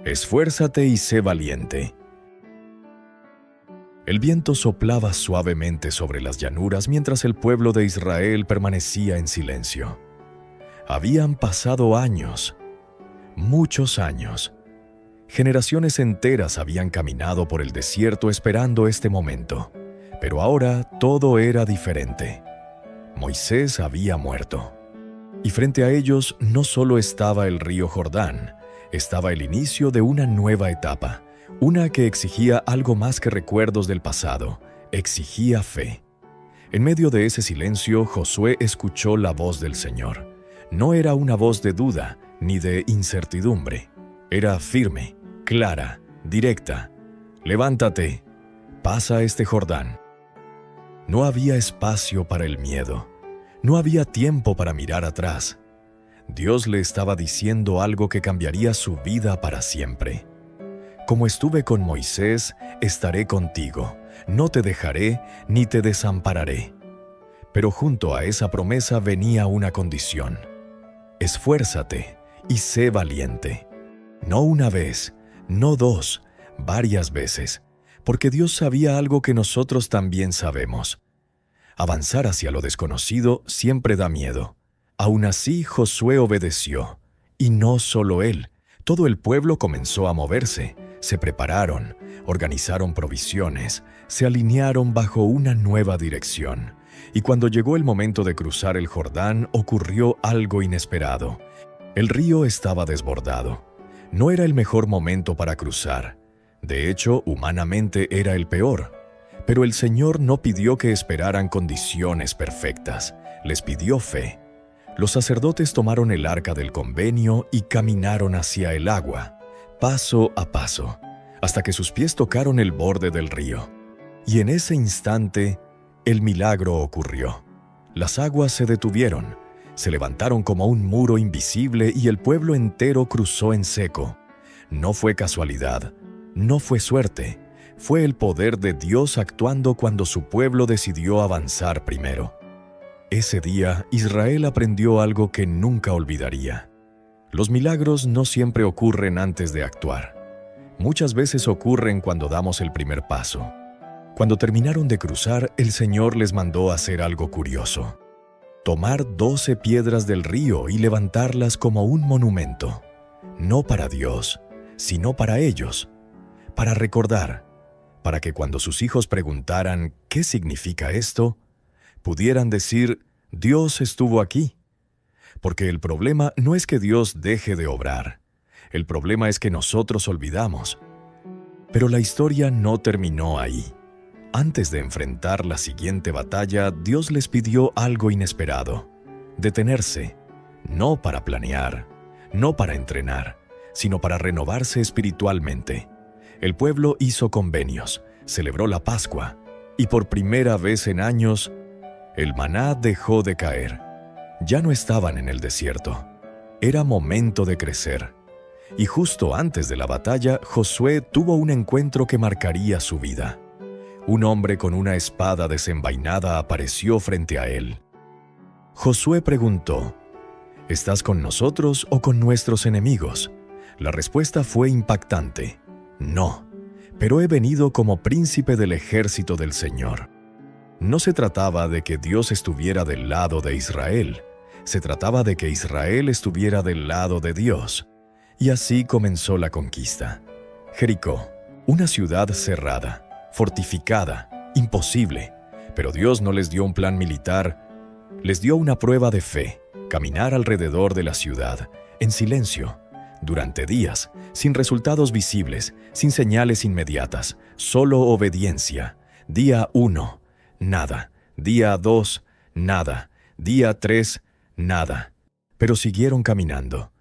Esfuérzate y sé valiente. El viento soplaba suavemente sobre las llanuras mientras el pueblo de Israel permanecía en silencio. Habían pasado años, muchos años. Generaciones enteras habían caminado por el desierto esperando este momento, pero ahora todo era diferente. Moisés había muerto, y frente a ellos no solo estaba el río Jordán, estaba el inicio de una nueva etapa, una que exigía algo más que recuerdos del pasado, exigía fe. En medio de ese silencio, Josué escuchó la voz del Señor. No era una voz de duda ni de incertidumbre. Era firme, clara, directa. Levántate, pasa este Jordán. No había espacio para el miedo. No había tiempo para mirar atrás. Dios le estaba diciendo algo que cambiaría su vida para siempre. Como estuve con Moisés, estaré contigo. No te dejaré ni te desampararé. Pero junto a esa promesa venía una condición. Esfuérzate y sé valiente. No una vez, no dos, varias veces, porque Dios sabía algo que nosotros también sabemos. Avanzar hacia lo desconocido siempre da miedo. Aún así, Josué obedeció. Y no solo él, todo el pueblo comenzó a moverse. Se prepararon, organizaron provisiones, se alinearon bajo una nueva dirección. Y cuando llegó el momento de cruzar el Jordán, ocurrió algo inesperado. El río estaba desbordado. No era el mejor momento para cruzar. De hecho, humanamente era el peor. Pero el Señor no pidió que esperaran condiciones perfectas. Les pidió fe. Los sacerdotes tomaron el arca del convenio y caminaron hacia el agua, paso a paso, hasta que sus pies tocaron el borde del río. Y en ese instante, el milagro ocurrió. Las aguas se detuvieron, se levantaron como un muro invisible y el pueblo entero cruzó en seco. No fue casualidad, no fue suerte, fue el poder de Dios actuando cuando su pueblo decidió avanzar primero. Ese día, Israel aprendió algo que nunca olvidaría. Los milagros no siempre ocurren antes de actuar. Muchas veces ocurren cuando damos el primer paso. Cuando terminaron de cruzar, el Señor les mandó hacer algo curioso. Tomar 12 piedras del río y levantarlas como un monumento. No para Dios, sino para ellos. Para recordar, para que cuando sus hijos preguntaran ¿qué significa esto?, pudieran decir, Dios estuvo aquí. Porque el problema no es que Dios deje de obrar. El problema es que nosotros olvidamos. Pero la historia no terminó ahí. Antes de enfrentar la siguiente batalla, Dios les pidió algo inesperado. Detenerse, no para planear, no para entrenar, sino para renovarse espiritualmente. El pueblo hizo convenios, celebró la Pascua, y por primera vez en años, el maná dejó de caer. Ya no estaban en el desierto. Era momento de crecer. Y justo antes de la batalla, Josué tuvo un encuentro que marcaría su vida. Un hombre con una espada desenvainada apareció frente a él. Josué preguntó, ¿estás con nosotros o con nuestros enemigos? La respuesta fue impactante. No, pero he venido como príncipe del ejército del Señor. No se trataba de que Dios estuviera del lado de Israel, se trataba de que Israel estuviera del lado de Dios. Y así comenzó la conquista. Jericó, una ciudad cerrada, fortificada, imposible, pero Dios no les dio un plan militar, les dio una prueba de fe, caminar alrededor de la ciudad, en silencio, durante días, sin resultados visibles, sin señales inmediatas, solo obediencia. Día 1. Nada. Día 2, nada. Día 3, nada. Pero siguieron caminando,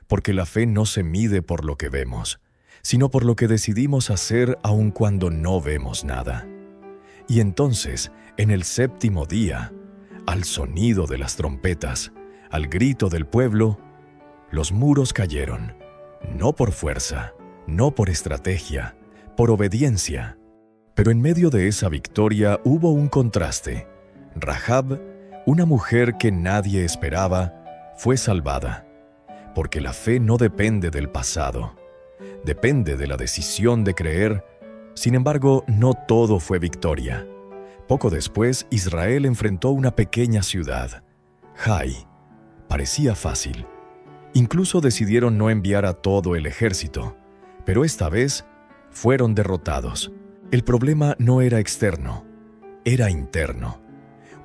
porque la fe no se mide por lo que vemos, sino por lo que decidimos hacer aun cuando no vemos nada. Y entonces, en el 7º día, al sonido de las trompetas, al grito del pueblo, los muros cayeron, no por fuerza, no por estrategia, por obediencia. Pero en medio de esa victoria hubo un contraste. Rahab, una mujer que nadie esperaba, fue salvada. Porque la fe no depende del pasado. Depende de la decisión de creer. Sin embargo, no todo fue victoria. Poco después, Israel enfrentó una pequeña ciudad, Jai. Parecía fácil. Incluso decidieron no enviar a todo el ejército, pero esta vez fueron derrotados. El problema no era externo, era interno.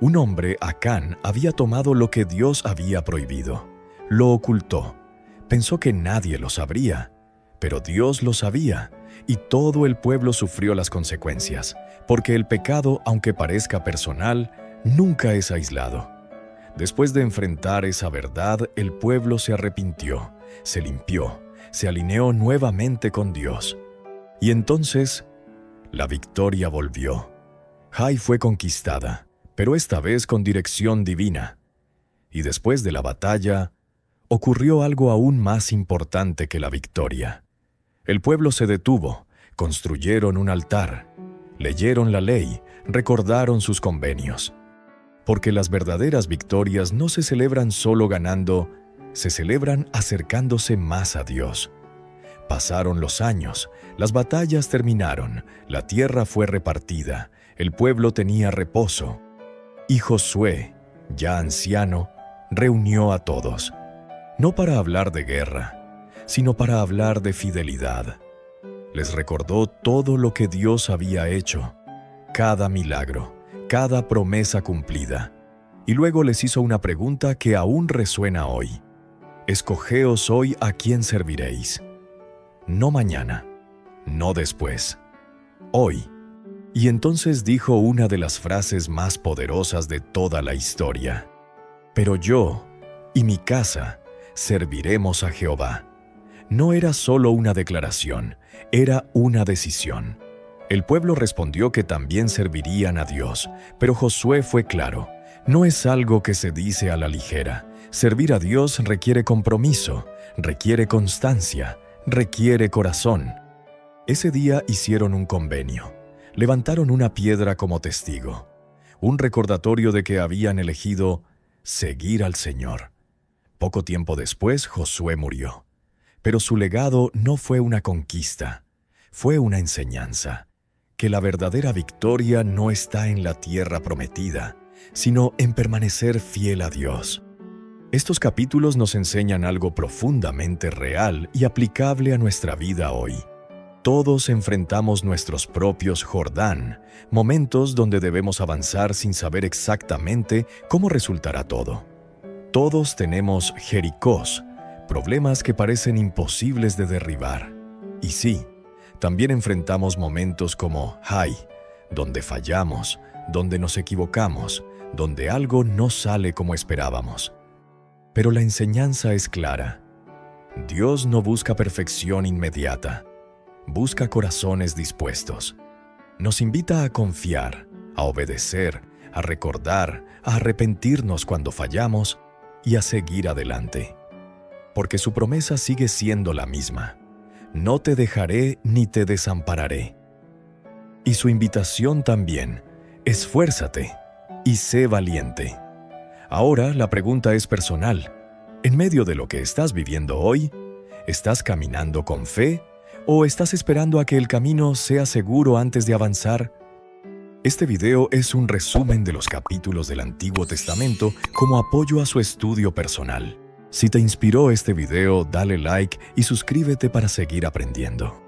Un hombre, Acán, había tomado lo que Dios había prohibido. Lo ocultó. Pensó que nadie lo sabría, pero Dios lo sabía, y todo el pueblo sufrió las consecuencias, porque el pecado, aunque parezca personal, nunca es aislado. Después de enfrentar esa verdad, el pueblo se arrepintió, se limpió, se alineó nuevamente con Dios. Y entonces, la victoria volvió. Jai fue conquistada, pero esta vez con dirección divina. Y después de la batalla, ocurrió algo aún más importante que la victoria. El pueblo se detuvo, construyeron un altar, leyeron la ley, recordaron sus convenios. Porque las verdaderas victorias no se celebran solo ganando, se celebran acercándose más a Dios. Pasaron los años, las batallas terminaron, la tierra fue repartida, el pueblo tenía reposo. Y Josué, ya anciano, reunió a todos, no para hablar de guerra, sino para hablar de fidelidad. Les recordó todo lo que Dios había hecho, cada milagro, cada promesa cumplida. Y luego les hizo una pregunta que aún resuena hoy. Escogeos hoy a quién serviréis. No mañana, no después, hoy. Y entonces dijo una de las frases más poderosas de toda la historia. Pero yo y mi casa serviremos a Jehová. No era solo una declaración, era una decisión. El pueblo respondió que también servirían a Dios, pero Josué fue claro. No es algo que se dice a la ligera. Servir a Dios requiere compromiso, requiere constancia, requiere corazón. Ese día hicieron un convenio. Levantaron una piedra como testigo, un recordatorio de que habían elegido seguir al Señor. Poco tiempo después, Josué murió. Pero su legado no fue una conquista, fue una enseñanza. Que la verdadera victoria no está en la tierra prometida, sino en permanecer fiel a Dios. Estos capítulos nos enseñan algo profundamente real y aplicable a nuestra vida hoy. Todos enfrentamos nuestros propios Jordán, momentos donde debemos avanzar sin saber exactamente cómo resultará todo. Todos tenemos Jericós, problemas que parecen imposibles de derribar. Y sí, también enfrentamos momentos como Jai, donde fallamos, donde nos equivocamos, donde algo no sale como esperábamos. Pero la enseñanza es clara. Dios no busca perfección inmediata, busca corazones dispuestos. Nos invita a confiar, a obedecer, a recordar, a arrepentirnos cuando fallamos y a seguir adelante. Porque su promesa sigue siendo la misma. No te dejaré ni te desampararé. Y su invitación también, esfuérzate y sé valiente. Ahora la pregunta es personal. En medio de lo que estás viviendo hoy, ¿estás caminando con fe o estás esperando a que el camino sea seguro antes de avanzar? Este video es un resumen de los capítulos del Antiguo Testamento como apoyo a su estudio personal. Si te inspiró este video, dale like y suscríbete para seguir aprendiendo.